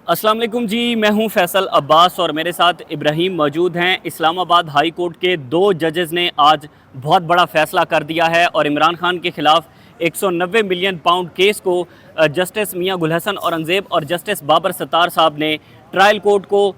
अस्सलाम वालेकुम जी, मैं हूं फैसल अब्बास और मेरे साथ इब्राहिम मौजूद हैं। इस्लामाबाद हाई कोर्ट के 2 जजेस ने आज बहुत बड़ा फ़ैसला कर दिया है और इमरान खान के ख़िलाफ़ 190 मिलियन पाउंड केस को जस्टिस मियां गुल हसन औरंगज़ेब और जस्टिस बाबर सत्तार साहब ने ट्रायल कोर्ट को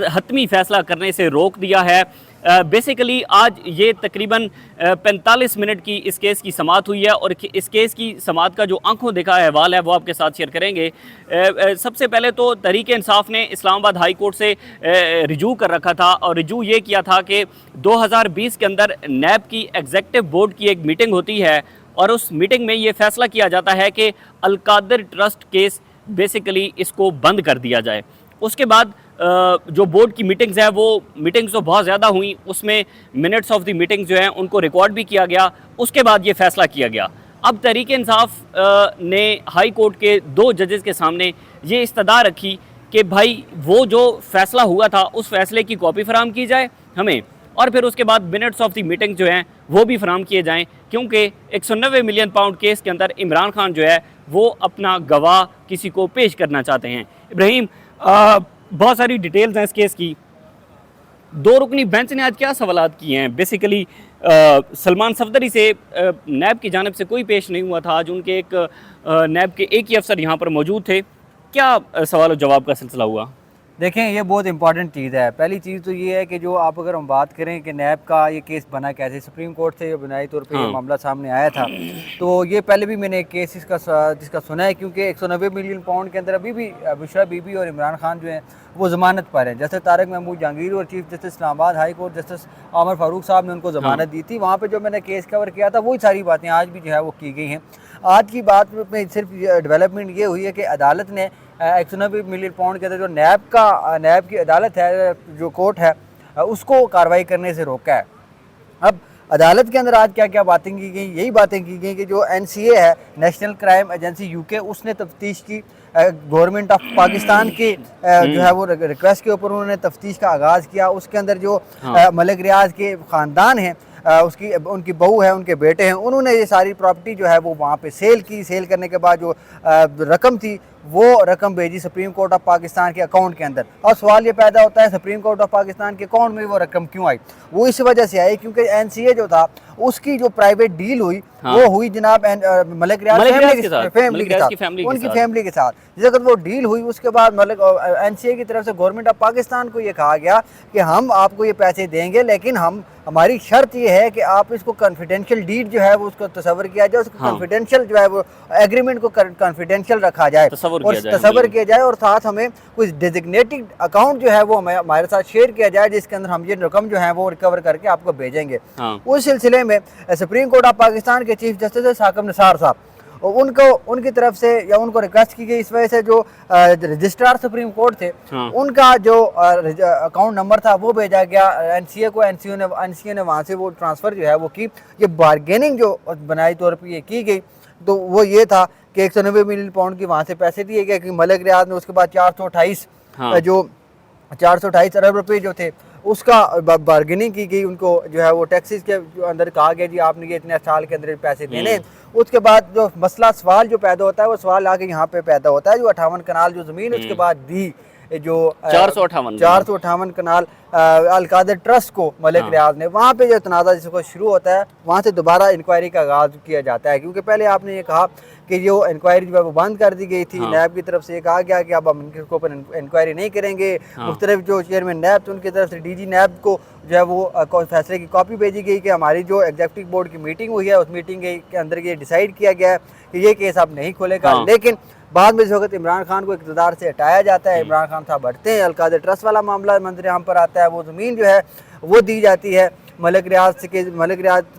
हतमी फ़ैसला करने से रोक दिया है। बेसिकली आज ये तकरीबन 45 मिनट की इस केस की समाअत हुई है और इस केस की समाअत का जो आंखों देखा अहवाल है वो आपके साथ शेयर करेंगे। सबसे पहले तो तहरीक इंसाफ ने इस्लामाबाद हाई कोर्ट से रिजू कर रखा था और रिजू ये किया था कि 2020 के अंदर नैब की एग्जेक्टिव बोर्ड की एक मीटिंग होती है और उस मीटिंग में ये फैसला किया जाता है कि अलकादर ट्रस्ट केस बेसिकली इसको बंद कर दिया जाए। उसके बाद जो बोर्ड की मीटिंग्स हैं वो मीटिंग्स तो बहुत ज़्यादा हुई, उसमें मिनट्स ऑफ द मीटिंग्स जो हैं उनको रिकॉर्ड भी किया गया। उसके बाद ये फैसला किया गया। अब तहरीक इंसाफ ने हाई कोर्ट के 2 जजेस के सामने ये इस्तदा रखी कि भाई वो जो फ़ैसला हुआ था उस फैसले की कॉपी फराम की जाए हमें, और फिर उसके बाद मिनट्स ऑफ द मीटिंग जो हैं वो भी फराम किए जाएँ, क्योंकि 190 मिलियन पाउंड केस के अंदर इमरान खान जो है वो अपना गवाह किसी को पेश करना चाहते हैं। इब्राहिम, बहुत सारी डिटेल्स हैं इस केस की। 2 रुकनी बेंच ने आज क्या सवालात किए हैं? बेसिकली सलमान सफदरी से नैब की जानिब से कोई पेश नहीं हुआ था। आज उनके नैब के एक ही अफसर यहाँ पर मौजूद थे। क्या सवाल और जवाब का सिलसिला हुआ? देखें, ये बहुत इंपॉर्टेंट चीज़ है। पहली चीज़ तो ये है कि जो आप अगर हम बात करें कि नैब का ये केस बना कैसे, सुप्रीम कोर्ट से ये बुनियादी तौर पे ये मामला सामने आया था, तो ये पहले भी मैंने एक केस जिसका सुना है, क्योंकि 190 मिलियन पाउंड के अंदर अभी भी बुशरा बीबी और इमरान खान जो हैं वो ज़मानत पर हैं। जैसे तारिक महमूद जहांगीर और chief justice Islamabad high court justice आमर फारूक साहब ने उनको ज़मानत दी थी। वहाँ पर जो मैंने केस कवर किया था वही सारी बातें आज भी जो है वो की गई हैं। आज की बात में सिर्फ डेवलपमेंट ये हुई है कि अदालत ने 190 मिलियन पाउंड के अंदर जो नैब की अदालत है, जो कोर्ट है, उसको कार्रवाई करने से रोका है। अब अदालत के अंदर आज क्या क्या बातें की गई, यही बातें की गई कि जो NCA है, नेशनल क्राइम एजेंसी UK, उसने तफ्तीश की गवर्नमेंट ऑफ पाकिस्तान के जो है वो रिक्वेस्ट के ऊपर उन्होंने तफ्तीश का आगाज़ किया। उसके अंदर जो मलिक रियाज के ख़ानदान हैं, उनकी बहू है, उनके बेटे हैं, उन्होंने ये सारी प्रॉपर्टी जो है वो वहाँ पे सेल की। सेल करने के बाद जो रकम थी वो रकम भेजी सुप्रीम कोर्ट ऑफ पाकिस्तान के अकाउंट के अंदर। और सवाल ये पैदा होता है सुप्रीम कोर्ट ऑफ पाकिस्तान के अकाउंट में वो रकम क्यों आई? वो इस वजह से आई क्योंकि NCA जो था उसकी जो प्राइवेट डील हुई वो हुई जनाब मलिक रियाज फैमिली के साथ, उनकी फैमिली के साथ। जिस वक्त वो डील हुई उसके बाद NCA की तरफ से गवर्नमेंट ऑफ पाकिस्तान को ये कहा गया कि हम आपको ये पैसे देंगे, लेकिन हमारी शर्त ये है कि आप इसको कॉन्फिडेंशियल डीड जो है वो उसको तस्वर किया जाए, उसको कॉन्फिडेंशियल जो है वो एग्रीमेंट को कॉन्फिडेंशियल रखा जाए और तस्वर किया जाए, और साथ हमें कुछ डेजिग्नेटेड अकाउंट जो है वो हमारे साथ शेयर किया जाए जिसके अंदर हम ये रकम जो है वो रिकवर करके आपको भेजेंगे। उस सिलसिले में सुप्रीम कोर्ट ऑफ पाकिस्तान के चीफ जस्टिस साकिब निसार साहब, उनकी तरफ से या उनको रिक्वेस्ट की गई, इस वजह से जो रजिस्ट्रार सुप्रीम कोर्ट थे उनका जो अकाउंट नंबर था वो भेजा गया NCA को। NCA ने वहाँ से वो ट्रांसफ़र जो है वो की। ये बारगेनिंग जो बुनियादी तौर पर ये की गई तो वो ये था कि 190 मिलियन पाउंड की वहाँ से पैसे दिए गए कि मलिक रियाज ने, उसके बाद 428 अरब रुपये जो थे उसका बार्गेनिंग की गई। उनको जो है वो टैक्सेस के अंदर कहा गया जी आपने ये इतने साल के अंदर पैसे देने। उसके बाद जो मसला सवाल जो पैदा होता है वो सवाल आगे यहाँ पे पैदा होता है, जो 58 कनाल जो ज़मीन उसके बाद दी, जो 458 कनाल अलकादर ट्रस्ट को मलिक रियाज ने, वहाँ पे जो तनाज़ा जिसको शुरू होता है वहाँ से दोबारा इंक्वायरी का आगाज़ किया जाता है। क्योंकि पहले आपने ये कहा कि जो इंक्वायरी जो है वो बंद कर दी गई थी। नैब की तरफ से ये कहा गया कि अब हम इनके ऊपर इंक्वायरी नहीं करेंगे। मुख्तलिफ जो चेयरमैन नैब थे उनकी तरफ से DG नैब को जो है वो फैसले की कॉपी भेजी गई कि हमारी जो एग्जीक्यूटिव बोर्ड की मीटिंग हुई है उस मीटिंग के अंदर ये डिसाइड किया गया है कि ये केस अब नहीं खोलेगा। लेकिन बाद में इस वक्त इमरान खान को इक़्तिदार से हटाया जाता है, इमरान खान साहब हटते हैं, अलकादर ट्रस्ट वाला मामला मंजर आम पर आता है, वो ज़मीन जो है वो दी जाती है मलिक रियाज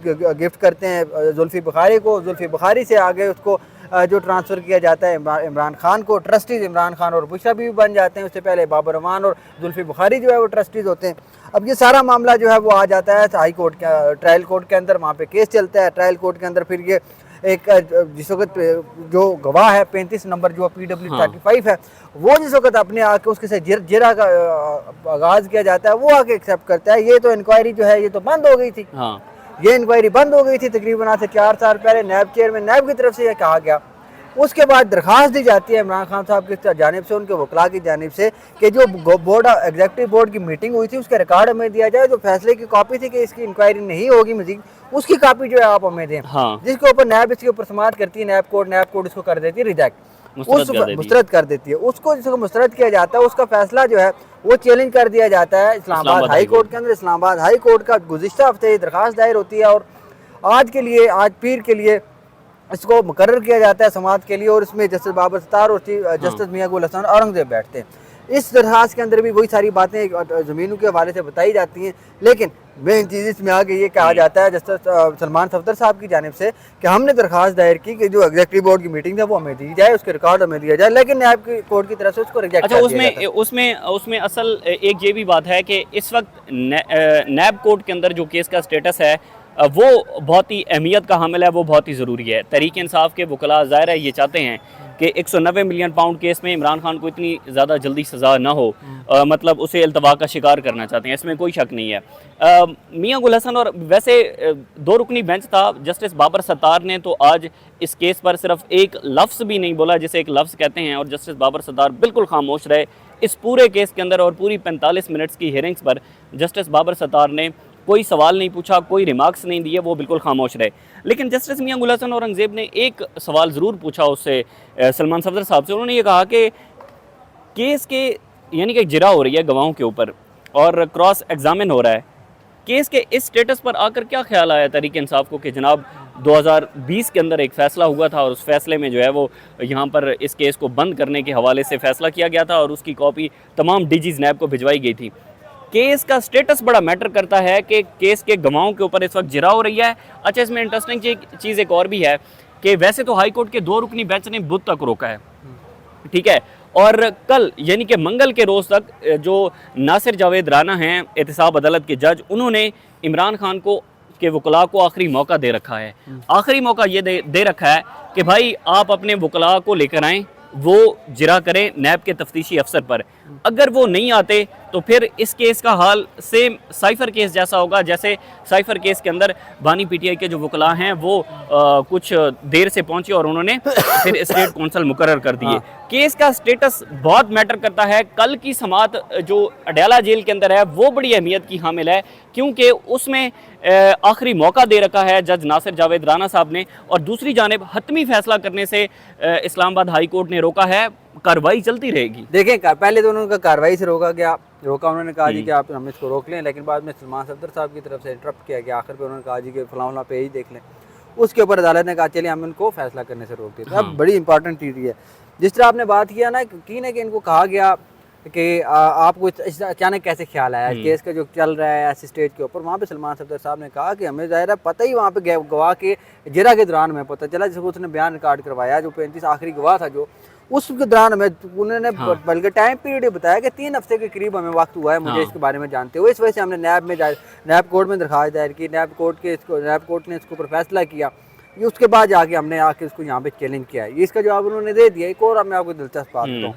गिफ्ट करते हैं जुल्फ़ी बुखारी को। जुल्फ़ी बुखारी से आगे उसको जो ट्रांसफ़र किया जाता है इमरान खान को। ट्रस्टीज़ इमरान खान और बुशरा भी बन जाते हैं। उससे पहले बाबर अमान और जुल्फ़ी बुखारी जो है वो ट्रस्टीज़ होते हैं। अब ये सारा मामला जो है वो आ जाता है हाई कोर्ट के ट्रायल कोर्ट के अंदर, वहाँ पे केस चलता है। ट्रायल कोर्ट के अंदर फिर ये एक जिस वक्त जो गवाह है 35 नंबर जो PW35 है, वो जिस वक्त अपने आके उसके से जिरा का आगाज़ किया जाता है वो आके एक्सेप्ट करता है ये तो इंक्वायरी जो है ये तो बंद हो गई थी। ये इंक्वायरी बंद हो गई थी तकरीबन आज से 4 साल पहले। नैब चेयरमैन नैब की तरफ से यह कहा गया उसके बाद दरख्वास्त दी जाती है इमरान खान साहब की जानिब से, उनके वकला की जानिब से, कि जो बोर्ड एग्जीक्यूटिव बोर्ड की मीटिंग हुई थी उसका रिकॉर्ड हमें दिया जाए, जो फैसले की कॉपी थी कि इसकी इंक्वायरी नहीं होगी मजीद, उसकी कॉपी जो है आप हमें दें। हाँ। जिसके ऊपर नैब इसके ऊपर समाअत करती है, नैब कोर्ट इसको कर देती है रिजेक्ट, मुस्तरद कर देती है। उसको जिसको मुस्तरद किया जाता है उसका फैसला जो है वो चैलेंज कर दिया जाता है इस्लामाबाद हाई कोर्ट के अंदर। इस्लामाबाद हाई कोर्ट का गुज़िश्ता हफ्ते दरख्वास्त दायर होती है और आज पीर के लिए इसको मुकर्रर किया जाता है समाअत के लिए, और इसमें जस्टिस बाबर सत्तार और जस्टिस मियां गुल हसन औरंगजेब बैठते हैं। इस दरख्वास्त के अंदर भी वही सारी बातें ज़मीनों के हवाले से बताई जाती हैं, लेकिन मेन चीज़ इसमें आगे ये कहा जाता है जस्टिस सलमान सफदर साहब की जानिब से कि हमने दरख्वास्त दायर की कि जो एग्जीक्यूटिव बोर्ड की मीटिंग है वो हमें दी जाए, उसके रिकॉर्ड हमें दिया जाए, लेकिन नैब की कोर्ट की तरफ से उसको रिजेक्ट अच्छा, कर दिया जाता है। उसमें असल एक ये भी बात है कि इस वक्त नैब कोर्ट के अंदर जो केस का स्टेटस है वो बहुत ही अहमियत का हामिल है, वो बहुत ही ज़रूरी है। तहरीक इंसाफ के वकला ज़ाहिर है ये चाहते हैं कि 190 मिलियन पाउंड केस में इमरान खान को इतनी ज़्यादा जल्दी सज़ा ना हो, मतलब उसे अल्तवा का शिकार करना चाहते हैं, इसमें कोई शक नहीं है। मियां गुल हसन और वैसे दो रुकनी बेंच था, जस्टिस बाबर सत्तार ने तो आज इस केस पर सिर्फ एक लफ्ज़ भी नहीं बोला जिसे एक लफ्ज़ कहते हैं, और जस्टिस बाबर सत्तार बिल्कुल खामोश रहे इस पूरे केस के अंदर, और पूरी 45 मिनट्स की हियरिंग्स पर जस्टिस बाबर सत्तार ने कोई सवाल नहीं पूछा, कोई रिमार्क्स नहीं दिए, वो बिल्कुल खामोश रहे। लेकिन जस्टिस मियां गुल हसन औरंगजेब ने एक सवाल ज़रूर पूछा उससे, सलमान सफदर साहब से। उन्होंने ये कहा कि केस के यानी कि जिरा हो रही है गवाहों के ऊपर और क्रॉस एग्जामिन हो रहा है, केस के इस स्टेटस पर आकर क्या ख्याल आया तहरीक इंसाफ को कि जनाब 2020 के अंदर एक फ़ैसला हुआ था और उस फैसले में जो है वो यहाँ पर इस केस को बंद करने के हवाले से फ़ैसला किया गया था और उसकी कॉपी तमाम डीजीज़ नैब को भिजवाई गई थी। केस का स्टेटस बड़ा मैटर करता है कि केस के गवाहों के ऊपर इस वक्त जिरा हो रही है। अच्छा, इसमें इंटरेस्टिंग चीज़ एक और भी है कि वैसे तो हाई कोर्ट के दो रुकनी बेंच ने बुध तक रोका है, ठीक है, और कल यानी कि मंगल के रोज़ तक जो नासिर जावेद राना हैं एहतसाब अदालत के जज, उन्होंने इमरान खान को के वकला को आखिरी मौका दे रखा है। आखिरी मौका ये दे रखा है कि भाई आप अपने वकला को लेकर आएँ, वो जिरा करें नैब के तफ्तीशी अफसर पर। अगर वो नहीं आते तो फिर इस केस का हाल सेम साइफर केस जैसा होगा, जैसे साइफर केस के अंदर बानी पीटीआई के जो वकला हैं वो कुछ देर से पहुंचे और उन्होंने फिर स्टेट कौंसल मुकर्रर कर दिए। केस का स्टेटस बहुत मैटर करता है। कल की समाअत जो अडयाला जेल के अंदर है वो बड़ी अहमियत की हामिल है, क्योंकि उसमें आखिरी मौका दे रखा है जज नासिर जावेद राना साहब ने, और दूसरी जानिब हतमी फैसला करने से इस्लामाबाद हाई कोर्ट ने रोका है। कार्रवाई चलती रहेगी। देखें, पहले तो उन्होंने कार्रवाई से रोका उन्होंने कहा जी कि आप हम इसको रोक लें, लेकिन बाद में सलमान सफदर साहब की तरफ से इंटरप्ट किया गया। आखिर पे उन्होंने कहा जी कि फलां पेज देख लें। उसके ऊपर अदालत ने कहा चलिए हम इनको फैसला करने से रोक देते हैं। अब बड़ी इंपॉर्टेंट चीज़ है, जिस तरह आपने बात किया ना कि इनको कहा गया कि आपको अचानक कैसे ख्याल आया केस का जो चल रहा है ऐसे स्टेज के ऊपर। वहाँ पे सलमान सफदर साहब ने कहा कि हमें ज़ाहिर है पता ही वहाँ पे गवाह के जिरा के दौरान में पता चला, जिसको उसने बयान रिकॉर्ड करवाया, जो 35 आखिरी गवाह था जो उसके दौरान हमें उन्होंने बल्कि टाइम पीरियड बताया कि 3 हफ्ते के करीब हमें वक्त हुआ है मुझे इसके बारे में जानते हुए। इस वजह से हमने नैब कोर्ट में दरख्वास्त दायर की, नैब कोर्ट ने इसके ऊपर फैसला किया। ये उसके बाद जाके हमने आके इसको यहाँ पे चैलेंज किया है। ये इसका जवाब उन्होंने दे दिया। एक और मैं आपको दिलचस्प बात बताऊँ,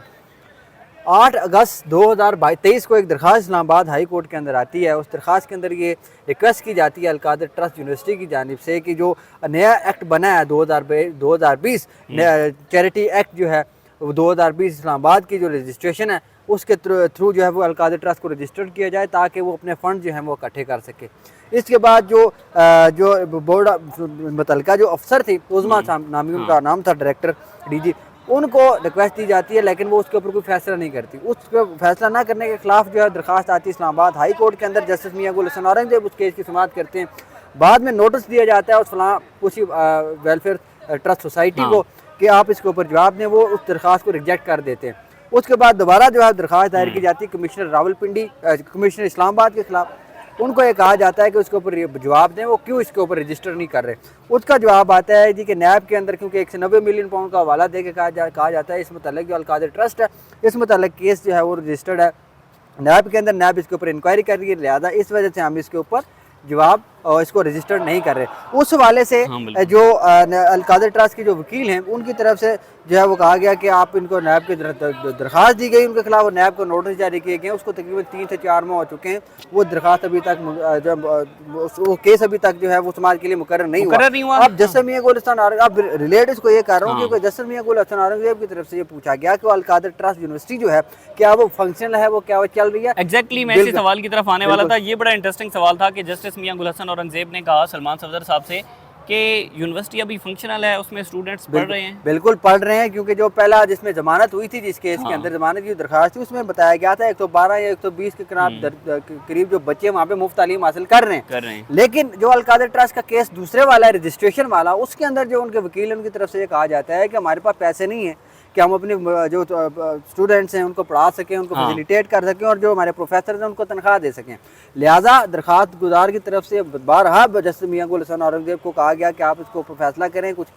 8 अगस्त 2023 को एक दरख्वास्त इस्लामाबाद हाई कोर्ट के अंदर आती है। उस दरख्वास्त के अंदर ये रिक्वेस्ट की जाती है अलकादर ट्रस्ट यूनिवर्सिटी की जानिब से कि जो नया एक्ट बना है 2020 चैरिटी एक्ट जो है 2020 इस्लामाबाद की जो रजिस्ट्रेशन है उसके थ्रू जो है वो अलकादर ट्रस्ट को रजिस्टर्ड किया जाए ताकि वो अपने फ़ंड जो है वो इकट्ठे कर सके। इसके बाद जो बोर्ड मुतल्लिका जो अफसर थी उज़मा नामी उनका नाम था, डायरेक्टर डीजी, उनको रिक्वेस्ट दी जाती है लेकिन वो उसके ऊपर कोई फैसला नहीं करती। उस पर फैसला ना करने के खिलाफ जो है दरख्वास्त आती है इस्लामाबाद हाई कोर्ट के अंदर। जस्टिस मियां गुल हसन औरंगजेब उस केस की समाअत करते हैं। बाद में नोटिस दिया जाता है उस फलां उसी वेलफेयर ट्रस्ट सोसाइटी को कि आप इसके ऊपर जवाब दें। वो उस दरख्वास्त को रिजेक्ट कर देते हैं। उसके बाद दोबारा जो है दरख्वास्त दायर की जाती है कमिश्नर रावलपिंडी, कमिश्नर इस्लामाबाद के खिलाफ। उनको ये कहा जाता है कि उसके ऊपर जवाब दें, वो क्यों इसके ऊपर रजिस्टर नहीं कर रहे। उसका जवाब आता है जी कि नैब के अंदर क्योंकि 190 मिलियन पाउंड का हवाला दे के कहा जाता है इस मुतल्लिक जो अलकादर ट्रस्ट है इस मुतल्लिक केस जो है वो रजिस्टर्ड है नैब के अंदर। नैब इसके ऊपर इंक्वायरी कर रही है, लिहाजा इस वजह से हम इसके ऊपर जवाब और इसको रजिस्टर्ड नहीं कर रहे। उस हवाले से जो अलकादर ट्रस्ट के जो वकील हैं उनकी तरफ से जो है वो कहा गया कि आप इनको नैब की दरख्वास्त दी गई उनके खिलाफ, और नैब को नोटिस जारी किए गए, उसको तकरीबन 3 से 4 माह हो चुके हैं। वो दरख्वास्त अभी तक वो केस अभी तक जो है वो समाज के लिए मुकर्रर नहीं हुआ। अब जस्टिस मियां गुल हसन अब रिलेटेड को ये कह रहा हूँ, क्योंकि जस्टिस मियां गुल हसन औरंगजेब की तरफ से ये पूछा गया कि अल कादिर ट्रस्ट यूनिवर्सिटी जो है क्या वो फंक्शनल है, वो क्या वो चल रही है। एग्जैक्टली मैं इसी सवाल की तरफ आने वाला था। ये बड़ा इंटरेस्टिंग सवाल था कि जस्टिस मियां गुल हसन औरंगजेब ने कहा सलमान सफदर साहब से कि यूनिवर्सिटी अभी फंक्शनल है, उसमें स्टूडेंट्स पढ़ रहे हैं। बिल्कुल पढ़ रहे हैं, क्योंकि जो पहला जिसमें जमानत हुई थी, जिस केस के अंदर जमानत की दरखास्त थी, उसमें बताया गया था 112 या 120 के करीब जो बच्चे वहाँ पे मुफ्त तालीम हासिल कर रहे हैं। लेकिन जो अल कादिर ट्रस्ट का केस दूसरे वाला है, रजिस्ट्रेशन वाला, उसके अंदर जो उनके वकील उनकी तरफ से ये कहा जाता है कि हमारे पास पैसे नहीं है कि हम अपने जो स्टूडेंट्स हैं उनको पढ़ा सकें, उनको फैसिलिटेट कर सकें, और जो हमारे प्रोफेसर हैं उनको तनख्वाह दे सकें। लिहाजा दरख्वास्त गुजार की तरफ से बारहा जस्टिस मियां गुल हसन औरंगजेब को कहा गया कि आप इसको फैसला करें, कुछ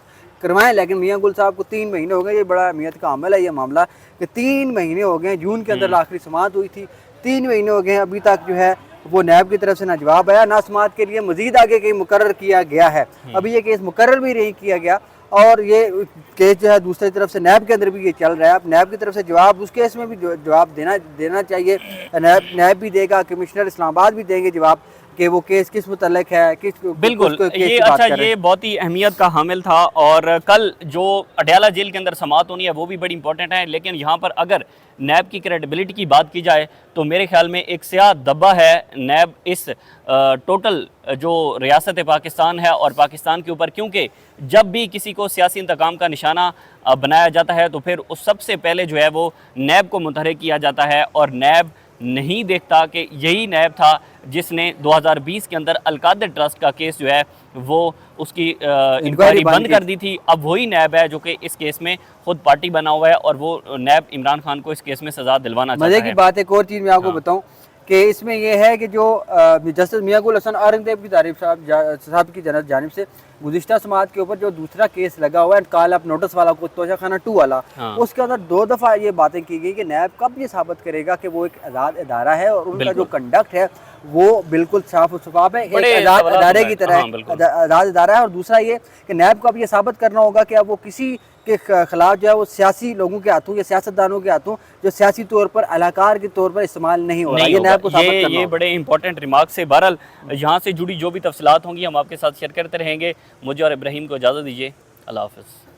करवाएं। लेकिन मियां गुल साहब को 3 महीने हो गए, ये बड़ा अहमियत का अमल है ये मामला, कि 3 महीने हो गए। जून के अंदर आखिरी समाअत हुई थी, 3 महीने हो गए, अभी तक जो है वो नैब की तरफ से ना जवाब आया, ना समाअत के लिए मजीद आगे कहीं मुकर्रर किया गया है। अभी ये केस मुकर्रर भी नहीं किया गया, और ये केस जो है दूसरी तरफ से नैब के अंदर भी ये चल रहा है। अब नैब की तरफ से जवाब, उस केस में भी जवाब देना चाहिए। नैब भी देगा, कमिश्नर इस्लामाबाद भी देंगे जवाब कि वो केस किस मुतल्लिक है, किस बिल्कुल ये अच्छा, ये बहुत ही अहमियत का हामिल था। और कल जो अडयाला जेल के अंदर समाअत होनी है वो भी बड़ी इंपॉर्टेंट है। लेकिन यहाँ पर अगर नैब की क्रेडिबिलिटी की बात की जाए तो मेरे ख्याल में एक स्याह धब्बा है नैब इस टोटल जो रियासत पाकिस्तान है और पाकिस्तान के ऊपर, क्योंकि जब भी किसी को सियासी इंतकाम का निशाना बनाया जाता है तो फिर उस सबसे पहले जो है वो नैब को मुतहरिक किया जाता है। और नैब नहीं देखता कि यही नैब था जिसने 2020 के अंदर अल कादिर ट्रस्ट का केस जो है वो उसकी इंक्वायरी बंद कर दी थी। अब वही नैब है जो कि इस केस में खुद पार्टी बना हुआ है, और वो नैब इमरान खान को इस केस में सजा दिलवाना चाहता है। मजे की बात एक और चीज़ मैं आपको बताऊं कि इसमें यह है कि जो जस्टिस मियां गुल हसन औरंगजेब की तारीफ साहब की जानिब से गुज़िश्ता समाअत के ऊपर जो दूसरा केस लगा हुआ है, काल आप नोटिस वाला, तोशाखाना 2 वाला, उसके अंदर 2 दफ़ा ये बातें की गई कि नैब कब ये साबित करेगा कि वो एक आज़ाद इदारा है और उनका जो कंडक्ट है वो बिल्कुल साफ शफाफ है, एक आज़ाद इदारे की तरह आज़ाद इदारा है। और दूसरा ये कि नैब को अब ये साबित करना होगा कि अब वो किसी के खिलाफ जो है वो सियासी लोगों के हाथों या सियासतदानों के हाथों जो सियासी तौर पर अलाकार के तौर पर इस्तेमाल नहीं हो रहा। ये नैब को साबित करना ये बड़े इंपॉर्टेंट रिमार्क से। बहरहाल यहाँ से जुड़ी जो भी तफसीलात होंगी हम आपके साथ शेयर करते रहेंगे। मुझे और इब्राहिम को इजाज़त दीजिए। अल्लाह हाफ़िज़।